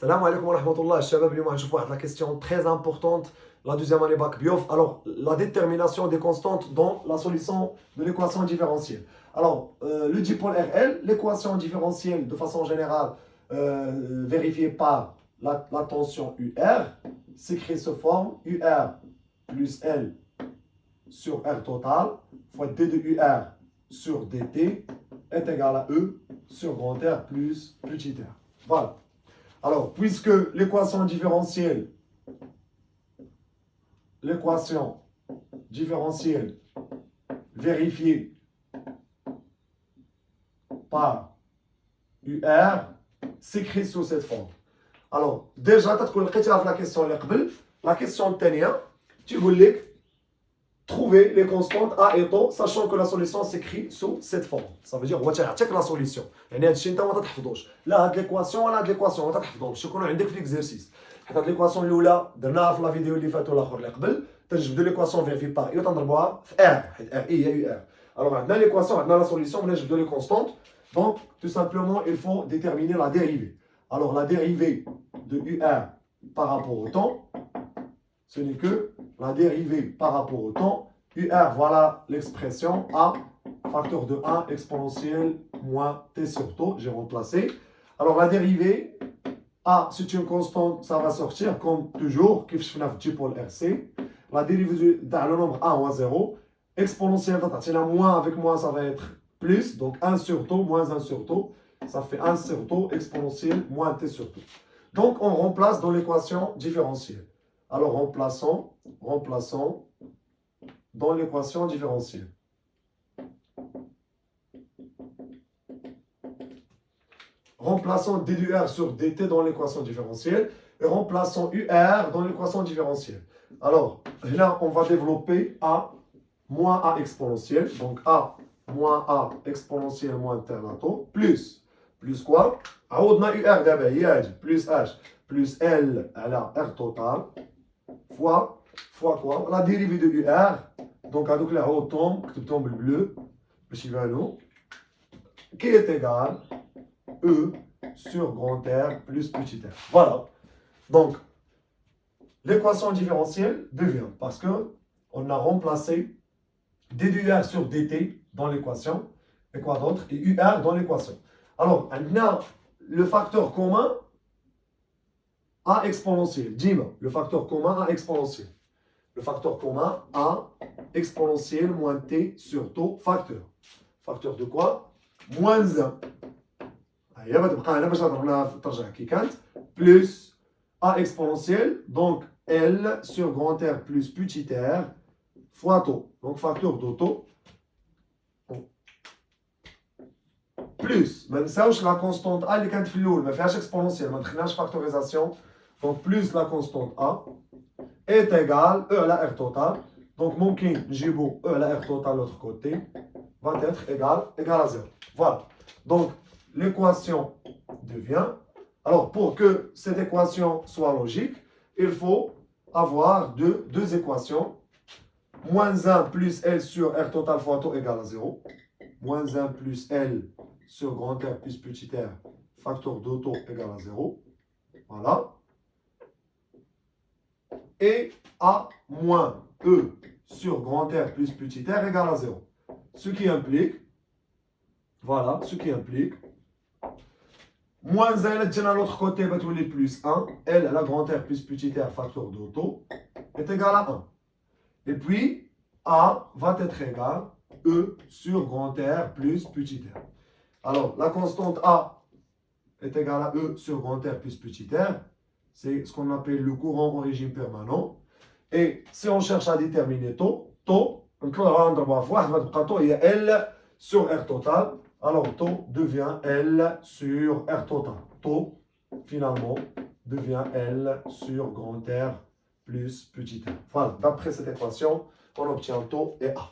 Salam alaikum wa rahmatullah, shabab, اليوم هنشوف واحد la question très importante, la deuxième année bac biof. Alors, la détermination des constantes dans la solution de l'équation différentielle. Alors, le dipôle RL, l'équation différentielle de façon générale vérifiée par la tension UR, s'écrit sous forme UR plus L sur R total fois D de UR sur DT est égal à E sur grand R plus petit r. Voilà. Alors, puisque l'équation différentielle vérifiée par UR s'écrit sous cette forme. Alors, déjà, tu as la question la question الثانية, tu voulais trouver les constantes A et T, sachant que la solution s'écrit sous cette forme. Ça veut dire هو تيعطيك la solution. يعني هادشي انت ما تحفظوش. لا هاد ليكواسيون ولا هاد ليكواسيون ما تحفظهمش. يكونوا عندك في ليكزيرسيس. حيت هاد ليكواسيون الاولى درناها في لا فيديو اللي فات والاخر اللي قبل. تنجبدوا ليكواسيون فيرفي باغ اي وتنضربوها في ار حيت ار اي هي يو ار. الوغ عندنا ليكواسيون عندنا لا سوليسيون بغينا نجبدوا لي كونستانت. Donc tout simplement il faut déterminer la dérivée. Alors la dérivée de UR par rapport au temps, ce n'est que la dérivée par rapport au temps. UR, voilà l'expression A, facteur de 1 exponentielle moins T sur taux, j'ai remplacé. Alors la dérivée, A, c'est une constante, ça va sortir comme toujours, qui fait le dipôle RC. La dérivée dans le nombre 1 ou 0, exponentielle, moins avec moins, ça va être plus, donc 1 sur taux moins 1 sur taux, ça fait 1 sur taux exponentielle moins T sur taux. Donc on remplace dans l'équation différentielle. Alors remplaçons dans l'équation différentielle. Remplaçons d du R sur dt dans l'équation différentielle et remplaçons UR dans l'équation différentielle. Alors, là, on va développer A moins A exponentielle. Donc, A moins A exponentielle moins ternato plus quoi? عوضنا UR d'abord, plus H plus L à la R total fois quoi? La dérivée de UR. Donc, à la haute tombe, bleu, qui est égal E sur grand R plus petit r. Voilà. Donc, l'équation différentielle devient, parce qu'on a remplacé d du R sur dt dans l'équation, et quoi d'autre? Et UR dans l'équation. Alors, on a le facteur commun A exponentiel. Dis-moi, le facteur commun A exponentiel. Le facteur commun A exponentielle moins T sur taux facteur. Facteur de quoi? Moins 1. Plus A exponentielle, donc L sur grand R plus petit r fois taux. Donc facteur de taux. Plus, ما نساوش la constante A اللي كانت في الأول ما فيهاش exponentielle ما دخلناش factorisation. Donc plus la constante A est égale E à la R totale. Donc mon king, E à la R totale de l'autre côté va être égal à 0. Voilà. Donc l'équation devient... Alors pour que cette équation soit logique, il faut avoir deux équations. Moins 1 plus L sur R total fois taux égale à 0. Moins 1 plus L sur grand R plus petit r, facteur de taux égale à 0. Voilà. Et A moins E sur grand R plus petit r égale à 0. Ce qui implique, voilà, moins 1, à l'autre côté, va trouver plus 1. L, la grand R plus petit r, facteur de taux, est égal à 1. Et puis, A va être égal à E sur grand R plus petit r. Alors, la constante A est égale à E sur grand R plus petit r. C'est ce qu'on appelle le courant en régime permanent. Et si on cherche à déterminer taux, on peut rendre il y a L sur R total. Alors, taux devient L sur R total. Taux, finalement, devient L sur grand R plus petit r. Voilà, d'après cette équation, on obtient taux et A.